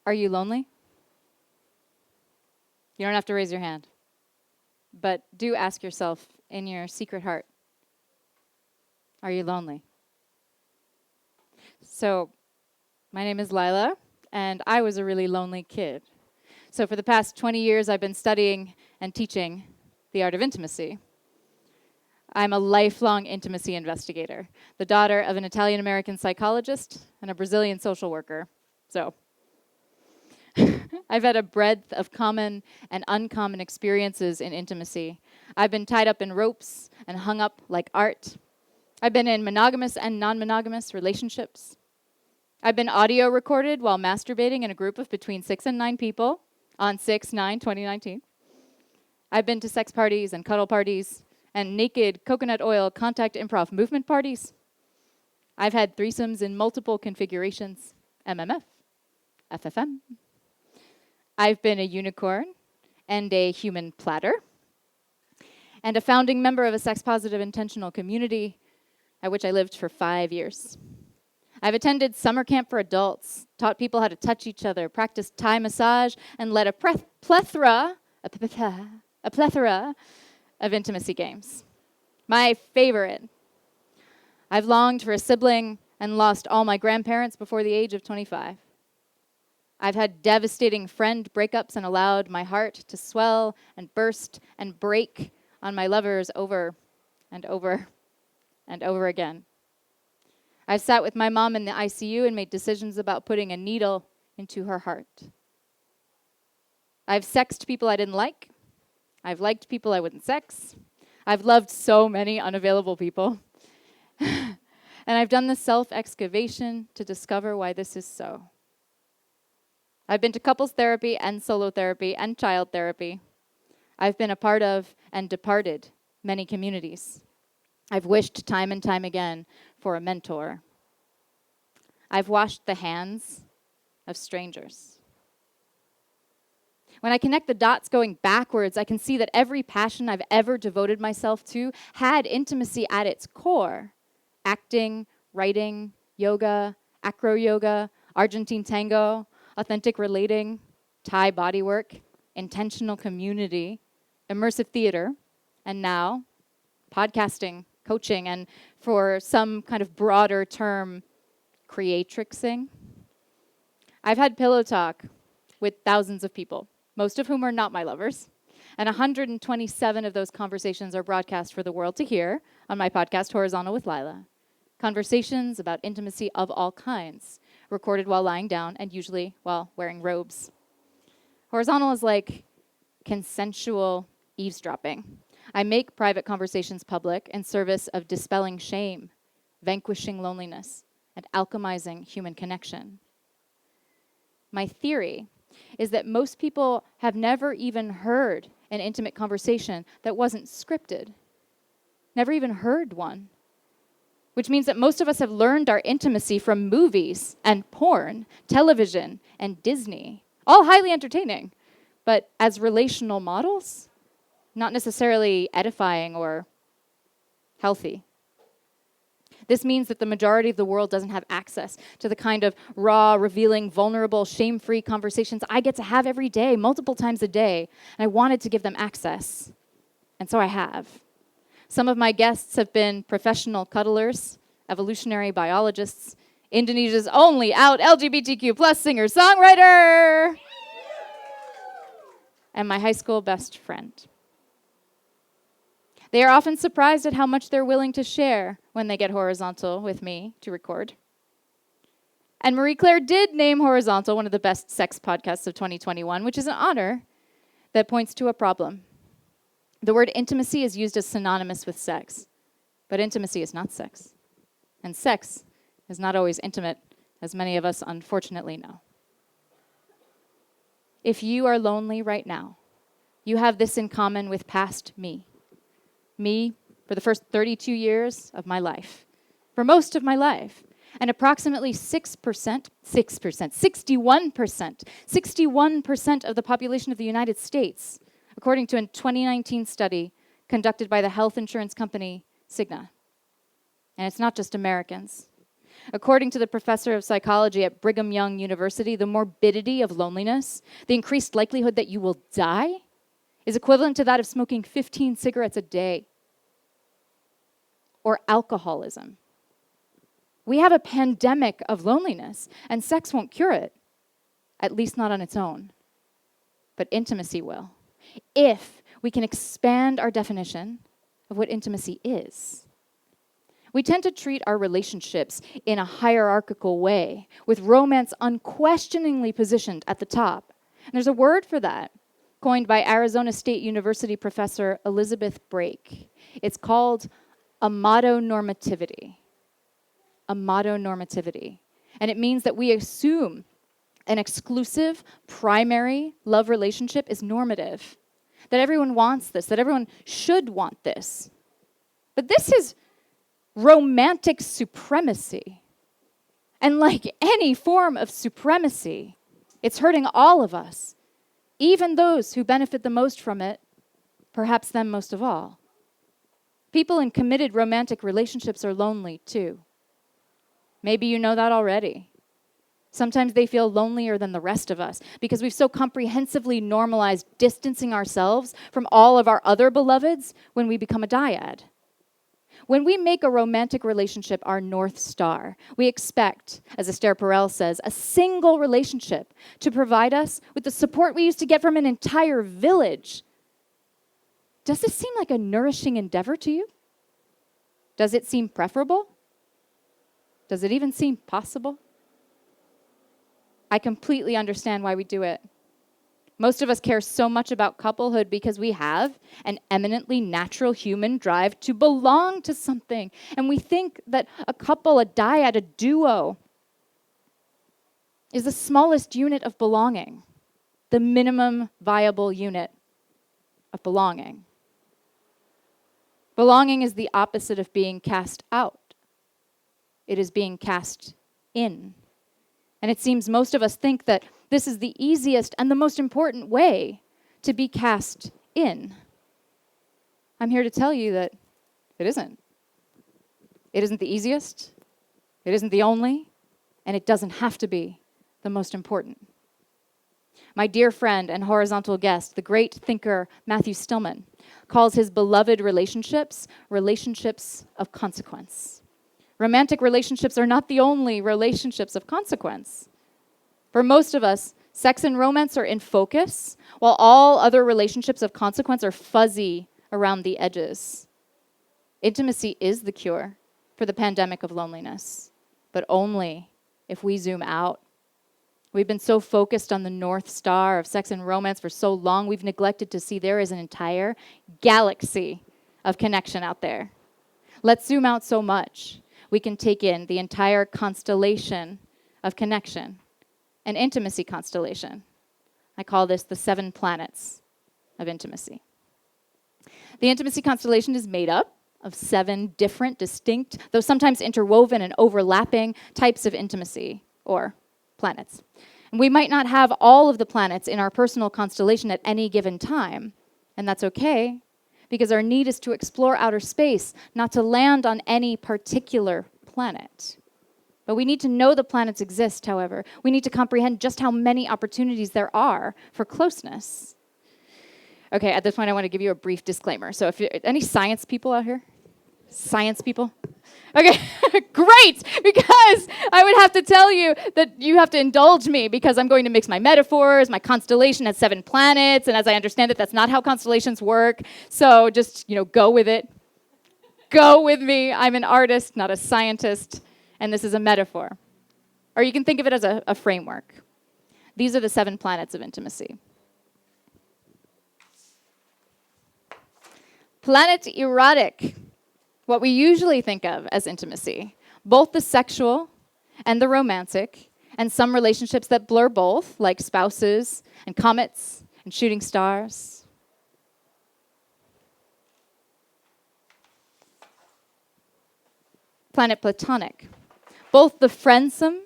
Are you lonely? You don't have to raise your hand. But do ask yourself in your secret heart, are you lonely? So, my name is Lila, and I was a really lonely kid. So for the past 20 years, I've been studying and teaching the art of intimacy. I'm a lifelong intimacy investigator, the daughter of an Italian-American psychologist and a Brazilian social worker. So I've had a breadth of common and uncommon experiences in intimacy. I've been tied up in ropes and hung up like art. I've been in monogamous and non-monogamous relationships. I've been audio recorded while masturbating in a group of between 6 and 9 people on 6/9/2019. I've been to sex parties and cuddle parties and naked coconut oil contact improv movement parties. I've had threesomes in multiple configurations, MMF, FFM. I've been a unicorn and a human platter and a founding member of a sex-positive intentional community at which I lived for 5 years. I've attended summer camp for adults, taught people how to touch each other, practiced Thai massage, and led a plethora of intimacy games. My favorite. I've longed for a sibling and lost all my grandparents before the age of 25. I've had devastating friend breakups and allowed my heart to swell and burst and break on my lovers over and over and over again. I've sat with my mom in the ICU and made decisions about putting a needle into her heart. I've sexed people I didn't like. I've liked people I wouldn't sex. I've loved so many unavailable people. And I've done the self-excavation to discover why this is so. I've been to couples therapy and solo therapy and child therapy. I've been a part of and departed many communities. I've wished time and time again for a mentor. I've washed the hands of strangers. When I connect the dots going backwards, I can see that every passion I've ever devoted myself to had intimacy at its core. Acting, writing, yoga, acro yoga, Argentine tango, authentic relating, Thai bodywork, intentional community, immersive theater, and now podcasting, coaching, and for some kind of broader term, creatrixing. I've had pillow talk with thousands of people, most of whom are not my lovers, and 127 of those conversations are broadcast for the world to hear on my podcast, Horizontal with Lila. Conversations about intimacy of all kinds, recorded while lying down and usually while wearing robes. Horizontal is like consensual eavesdropping. I make private conversations public in service of dispelling shame, vanquishing loneliness, and alchemizing human connection. My theory is that most people have never even heard an intimate conversation that wasn't scripted. Never even heard one. Which means that most of us have learned our intimacy from movies and porn, television and Disney. All highly entertaining, but as relational models, not necessarily edifying or healthy. This means that the majority of the world doesn't have access to the kind of raw, revealing, vulnerable, shame-free conversations I get to have every day, multiple times a day, and I wanted to give them access. And so I have. Some of my guests have been professional cuddlers, evolutionary biologists, Indonesia's only out LGBTQ plus singer-songwriter, and my high school best friend. They are often surprised at how much they're willing to share when they get horizontal with me to record. And Marie Claire did name Horizontal one of the best sex podcasts of 2021, which is an honor that points to a problem. The word intimacy is used as synonymous with sex, but intimacy is not sex. And sex is not always intimate, as many of us unfortunately know. If you are lonely right now, you have this in common with past me. Me for the first 32 years of my life, for most of my life, and approximately 61% of the population of the United States, according to a 2019 study conducted by the health insurance company Cigna. And it's not just Americans. According to the professor of psychology at Brigham Young University, the morbidity of loneliness, the increased likelihood that you will die, is equivalent to that of smoking 15 cigarettes a day or alcoholism. We have a pandemic of loneliness, and sex won't cure it, at least not on its own. But intimacy will, if we can expand our definition of what intimacy is. We tend to treat our relationships in a hierarchical way, with romance unquestioningly positioned at the top. And there's a word for that, coined by Arizona State University professor Elizabeth Brake. It's called amatonormativity. Amatonormativity. And it means that we assume an exclusive, primary love relationship is normative. That everyone wants this, that everyone should want this. But this is romantic supremacy. And like any form of supremacy, it's hurting all of us, even those who benefit the most from it, perhaps them most of all. People in committed romantic relationships are lonely too. Maybe you know that already. Sometimes they feel lonelier than the rest of us because we've so comprehensively normalized distancing ourselves from all of our other beloveds when we become a dyad. When we make a romantic relationship our North Star, we expect, as Esther Perel says, a single relationship to provide us with the support we used to get from an entire village. Does this seem like a nourishing endeavor to you? Does it seem preferable? Does it even seem possible? I completely understand why we do it. Most of us care so much about couplehood because we have an eminently natural human drive to belong to something. And we think that a couple, a dyad, a duo is the smallest unit of belonging, the minimum viable unit of belonging. Belonging is the opposite of being cast out. It is being cast in. And it seems most of us think that this is the easiest and the most important way to be cast in. I'm here to tell you that it isn't. It isn't the easiest, it isn't the only, and it doesn't have to be the most important. My dear friend and horizontal guest, the great thinker Matthew Stillman, calls his beloved relationships of consequence. Romantic relationships are not the only relationships of consequence. For most of us, sex and romance are in focus, while all other relationships of consequence are fuzzy around the edges. Intimacy is the cure for the pandemic of loneliness, but only if we zoom out. We've been so focused on the North Star of sex and romance for so long, we've neglected to see there is an entire galaxy of connection out there. Let's zoom out so much we can take in the entire constellation of connection, an intimacy constellation. I call this the 7 planets of intimacy. The intimacy constellation is made up of 7 different, distinct, though sometimes interwoven and overlapping types of intimacy, or planets. And we might not have all of the planets in our personal constellation at any given time, and that's okay, because our need is to explore outer space, not to land on any particular planet. But we need to know the planets exist, however. We need to comprehend just how many opportunities there are for closeness. Okay, at this point, I want to give you a brief disclaimer. So if any science people out here? Science people? Okay, great, because I would have to tell you that you have to indulge me because I'm going to mix my metaphors. My constellation has 7 planets, and as I understand it, that's not how constellations work. So just, go with it. Go with me. I'm an artist, not a scientist, and this is a metaphor. Or you can think of it as a framework. These are the 7 planets of intimacy. Planet erotic. What we usually think of as intimacy, both the sexual and the romantic, and some relationships that blur both, like spouses and comets and shooting stars. Planet platonic, both the friendsome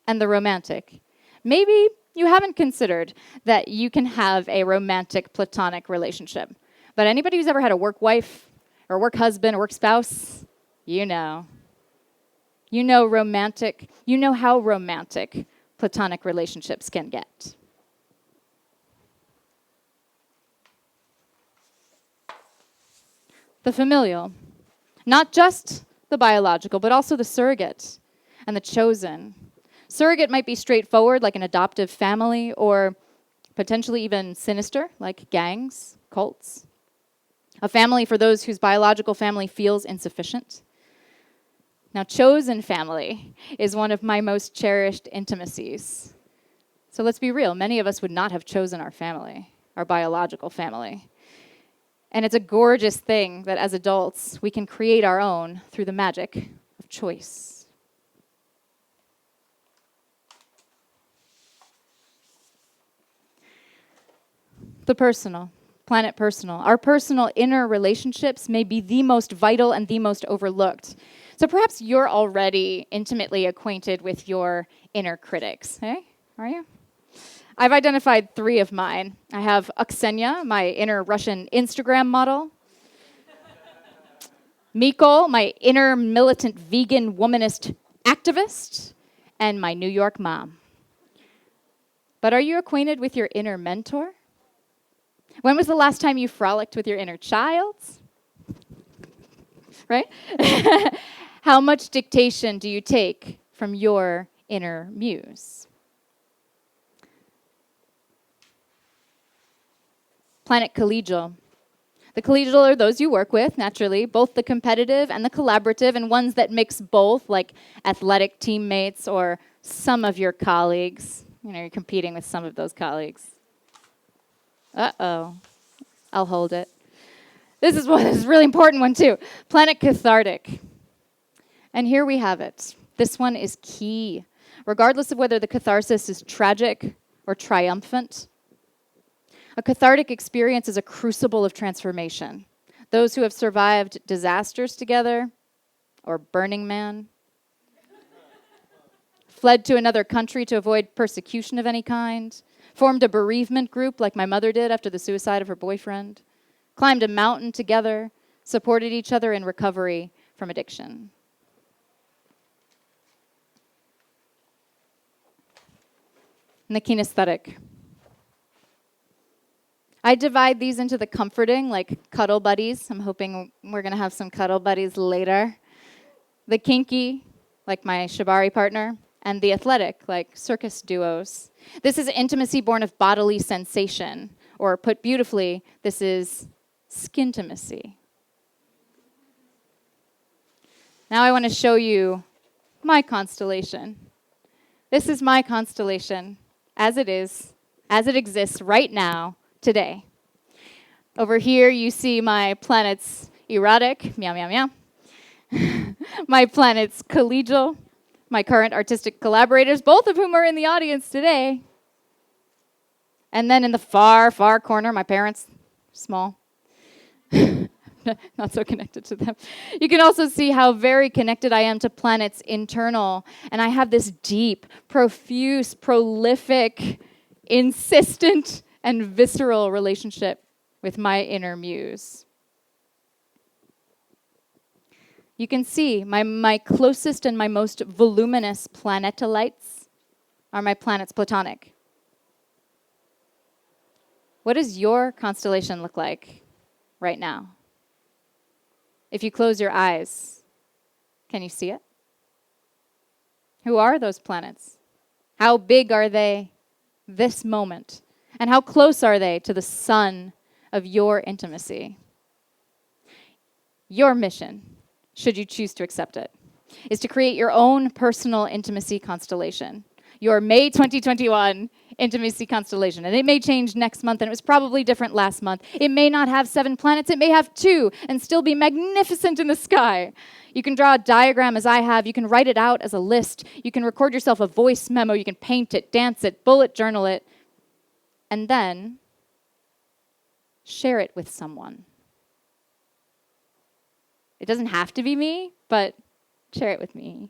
and the romantic. Maybe you haven't considered that you can have a romantic platonic relationship, but anybody who's ever had a work wife, or work husband, or work spouse, you know. You know how romantic platonic relationships can get. The familial, not just the biological, but also the surrogate and the chosen. Surrogate might be straightforward, like an adoptive family, or potentially even sinister, like gangs, cults. A family for those whose biological family feels insufficient. Now, chosen family is one of my most cherished intimacies. So let's be real, many of us would not have chosen our family, our biological family. And it's a gorgeous thing that as adults, we can create our own through the magic of choice. The personal, planet personal. Our personal inner relationships may be the most vital and the most overlooked. So perhaps you're already intimately acquainted with your inner critics. Hey, are you? I've identified 3 of mine. I have Aksenya, my inner Russian Instagram model. Mikol, my inner militant vegan womanist activist. And my New York mom. But are you acquainted with your inner mentor? When was the last time you frolicked with your inner child? Right? How much dictation do you take from your inner muse? Planet collegial. The collegial are those you work with, naturally, both the competitive and the collaborative, and ones that mix both, like athletic teammates or some of your colleagues. You know, you're competing with some of those colleagues. Uh-oh. I'll hold it. This is a really important one, too. Planet cathartic. And here we have it. This one is key. Regardless of whether the catharsis is tragic or triumphant, a cathartic experience is a crucible of transformation. Those who have survived disasters together, or Burning Man, fled to another country to avoid persecution of any kind, formed a bereavement group like my mother did after the suicide of her boyfriend, climbed a mountain together, supported each other in recovery from addiction. And the kinesthetic. I divide these into the comforting, like cuddle buddies. I'm hoping we're going to have some cuddle buddies later. The kinky, like my shibari partner. And the athletic, like circus duos. This is intimacy born of bodily sensation. Or put beautifully, this is skintimacy. Now I want to show you my constellation. This is my constellation as it is, as it exists right now, today. Over here you see my planets erotic, meow, meow, meow. My planets collegial, my current artistic collaborators, both of whom are in the audience today. And then in the far, far corner, my parents, small. Not so connected to them. You can also see how very connected I am to planets internal. And I have this deep, profuse, prolific, insistent, and visceral relationship with my inner muse. You can see my closest and my most voluminous planetalites are my planets platonic. What does your constellation look like right now? If you close your eyes, can you see it? Who are those planets? How big are they this moment? And how close are they to the sun of your intimacy? Your mission, should you choose to accept it, is to create your own personal intimacy constellation. Your May 2021 intimacy constellation. And it may change next month, and it was probably different last month. It may not have 7 planets, it may have 2, and still be magnificent in the sky. You can draw a diagram as I have, you can write it out as a list, you can record yourself a voice memo, you can paint it, dance it, bullet journal it, and then share it with someone. It doesn't have to be me, but share it with me.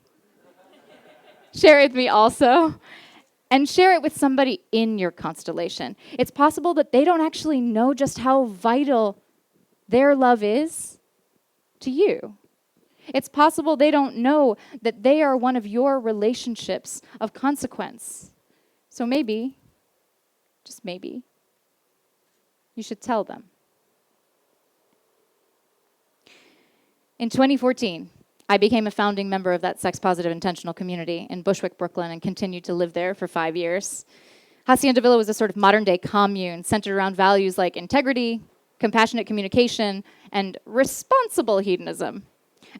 Share it with me also. And share it with somebody in your constellation. It's possible that they don't actually know just how vital their love is to you. It's possible they don't know that they are one of your relationships of consequence. So maybe, just maybe, you should tell them. In 2014, I became a founding member of that sex-positive intentional community in Bushwick, Brooklyn, and continued to live there for 5 years. Hacienda Villa was a sort of modern-day commune centered around values like integrity, compassionate communication, and responsible hedonism.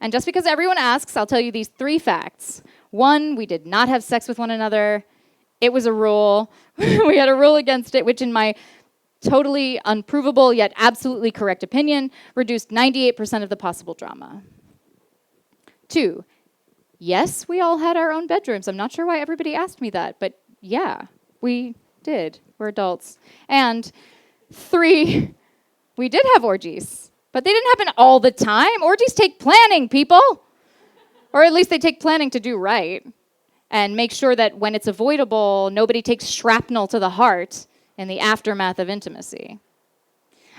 And just because everyone asks, I'll tell you these 3 facts. 1, we did not have sex with one another. It was a rule. We had a rule against it, which in my totally unprovable yet absolutely correct opinion reduced 98% of the possible drama. 2, yes, we all had our own bedrooms. I'm not sure why everybody asked me that, but yeah, we did. We're adults. And 3, we did have orgies, but they didn't happen all the time. Orgies take planning, people. Or at least they take planning to do right and make sure that when it's avoidable, nobody takes shrapnel to the heart in the aftermath of intimacy.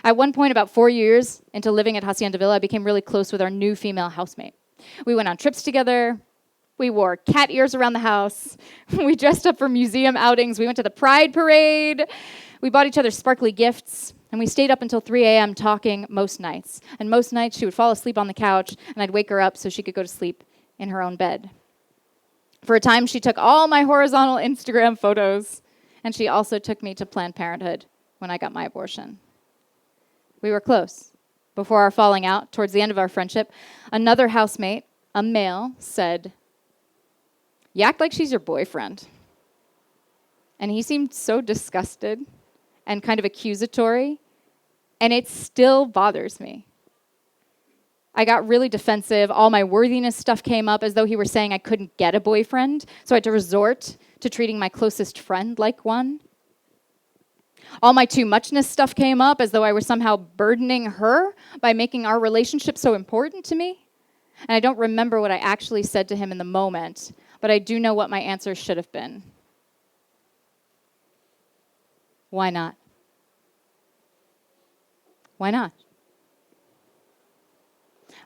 At one point, about 4 years into living at Hacienda Villa, I became really close with our new female housemate. We went on trips together. We wore cat ears around the house. We dressed up for museum outings. We went to the Pride Parade. We bought each other sparkly gifts. And we stayed up until 3 a.m. talking most nights. And most nights, she would fall asleep on the couch, and I'd wake her up so she could go to sleep in her own bed. For a time, she took all my horizontal Instagram photos, and she also took me to Planned Parenthood when I got my abortion. We were close. Before our falling out, towards the end of our friendship, another housemate, a male, said, "You act like she's your boyfriend." And he seemed so disgusted and kind of accusatory, and it still bothers me. I got really defensive. All my worthiness stuff came up as though he were saying I couldn't get a boyfriend, so I had to resort to treating my closest friend like one. All my too muchness stuff came up as though I were somehow burdening her by making our relationship so important to me. And I don't remember what I actually said to him in the moment, but I do know what my answer should have been. Why not? Why not?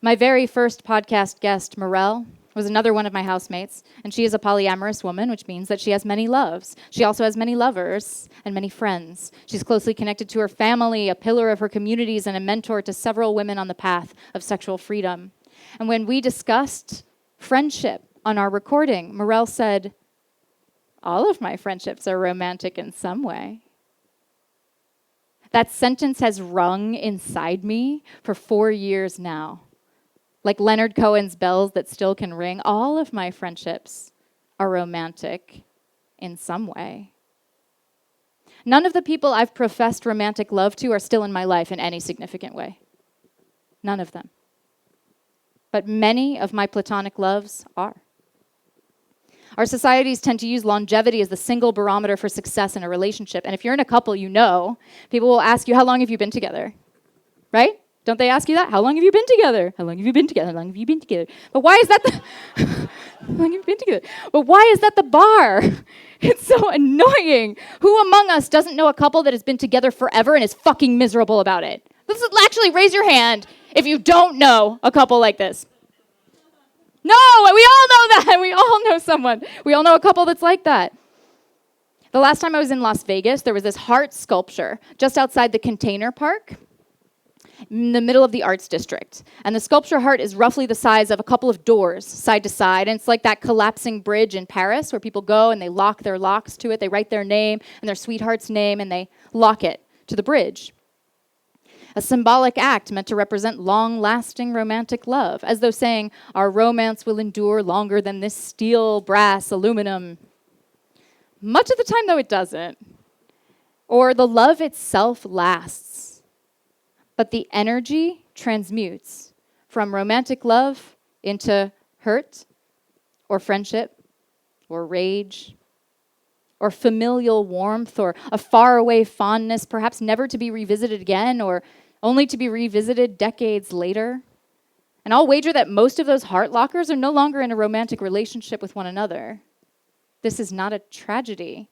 My very first podcast guest, Morel, was another one of my housemates, and she is a polyamorous woman, which means that she has many loves. She also has many lovers and many friends. She's closely connected to her family, a pillar of her communities, and a mentor to several women on the path of sexual freedom. And when we discussed friendship on our recording, Morel said, "All of my friendships are romantic in some way." That sentence has rung inside me for 4 years now. Like Leonard Cohen's bells that still can ring, all of my friendships are romantic in some way. None of the people I've professed romantic love to are still in my life in any significant way. None of them. But many of my platonic loves are. Our societies tend to use longevity as the single barometer for success in a relationship. And if you're in a couple, you know, people will ask you, how long have you been together? Right? Don't they ask you that? How long have you been together? How long have you been together? How long have you been together? But why is that the how long have you been together? But why is that the bar? It's so annoying. Who among us doesn't know a couple that has been together forever and is fucking miserable about it? Let's actually raise your hand if you don't know a couple like this. No, we all know that. We all know someone. We all know a couple that's like that. The last time I was in Las Vegas, there was this heart sculpture just outside the Container Park in the middle of the arts district. And the sculpture heart is roughly the size of a couple of doors side to side. And it's like that collapsing bridge in Paris where people go and they lock their locks to it. They write their name and their sweetheart's name and they lock it to the bridge. A symbolic act meant to represent long-lasting romantic love, as though saying, our romance will endure longer than this steel, brass, aluminum. Much of the time, though, it doesn't. Or the love itself lasts. But the energy transmutes from romantic love into hurt, or friendship, or rage, or familial warmth, or a faraway fondness, perhaps never to be revisited again, or only to be revisited decades later. And I'll wager that most of those heart lockers are no longer in a romantic relationship with one another. This is not a tragedy.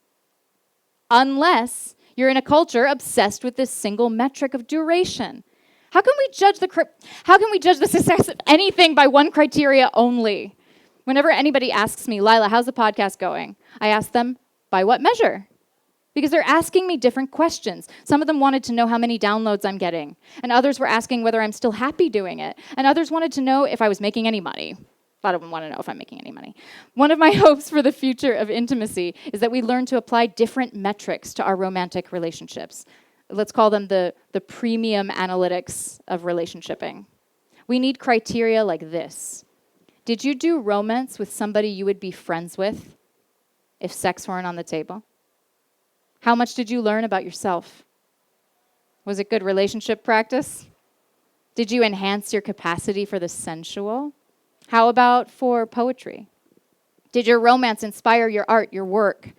Unless you're in a culture obsessed with this single metric of duration. How can we judge the success of anything by one criteria only? Whenever anybody asks me, Lila, how's the podcast going? I ask them, by what measure? Because they're asking me different questions. Some of them wanted to know how many downloads I'm getting, and others were asking whether I'm still happy doing it, and others wanted to know if I was making any money. I don't want to know if I'm making any money. One of my hopes for the future of intimacy is that we learn to apply different metrics to our romantic relationships. Let's call them the premium analytics of relationshiping. We need criteria like this. Did you do romance with somebody you would be friends with if sex weren't on the table? How much did you learn about yourself? Was it good relationship practice? Did you enhance your capacity for the sensual? How about for poetry? Did your romance inspire your art, your work?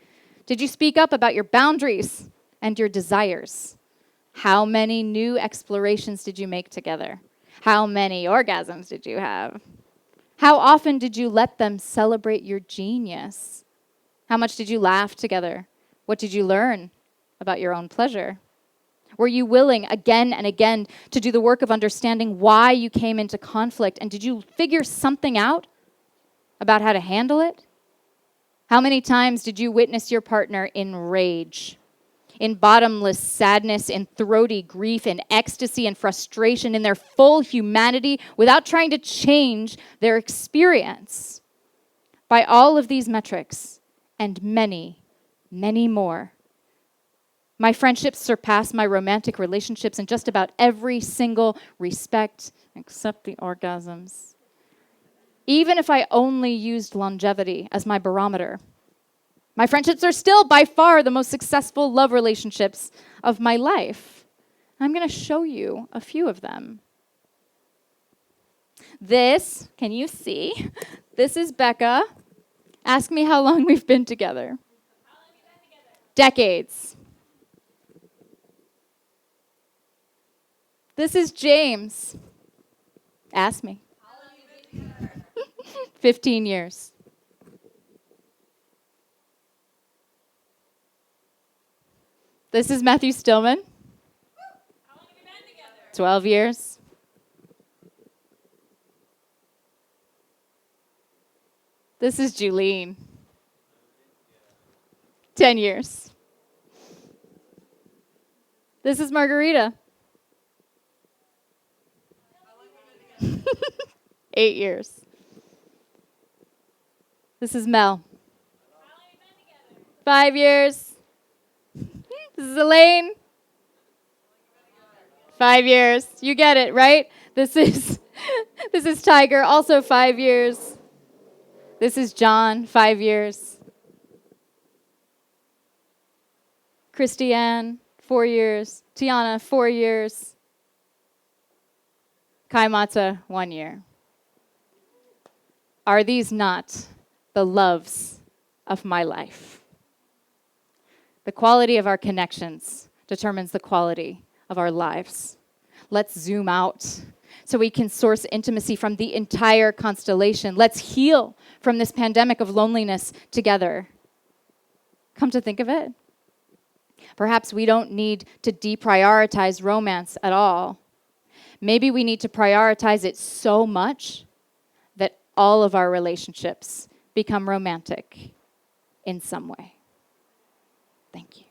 Did you speak up about your boundaries and your desires? How many new explorations did you make together? How many orgasms did you have? How often did you let them celebrate your genius? How much did you laugh together? What did you learn about your own pleasure? Were you willing again and again to do the work of understanding why you came into conflict? And did you figure something out about how to handle it? How many times did you witness your partner in rage, in bottomless sadness, in throaty grief, in ecstasy and frustration, in their full humanity, without trying to change their experience? By all of these metrics, and many more, my friendships surpass my romantic relationships in just about every single respect, except the orgasms. Even if I only used longevity as my barometer, my friendships are still by far the most successful love relationships of my life. I'm going to show you a few of them. This, can you see? This is Becca. Ask me how long we've been together. How long have you been together? Decades. This is James. Ask me. How long have you been together? 15 years. This is Matthew Stillman. How long have you been together? 12 years. This is Julene. 10 years. This is Margarita. 8 years. This is Mel. 5 years. This is Elaine. 5 years. You get it, right? This is Tiger, also 5 years. This is John, 5 years. Christiane, 4 years. Tiana, 4 years. Kai Mata, 1 year. Are these not the loves of my life? The quality of our connections determines the quality of our lives. Let's zoom out so we can source intimacy from the entire constellation. Let's heal from this pandemic of loneliness together. Come to think of it, perhaps we don't need to deprioritize romance at all. Maybe we need to prioritize it so much that all of our relationships become romantic in some way. Thank you.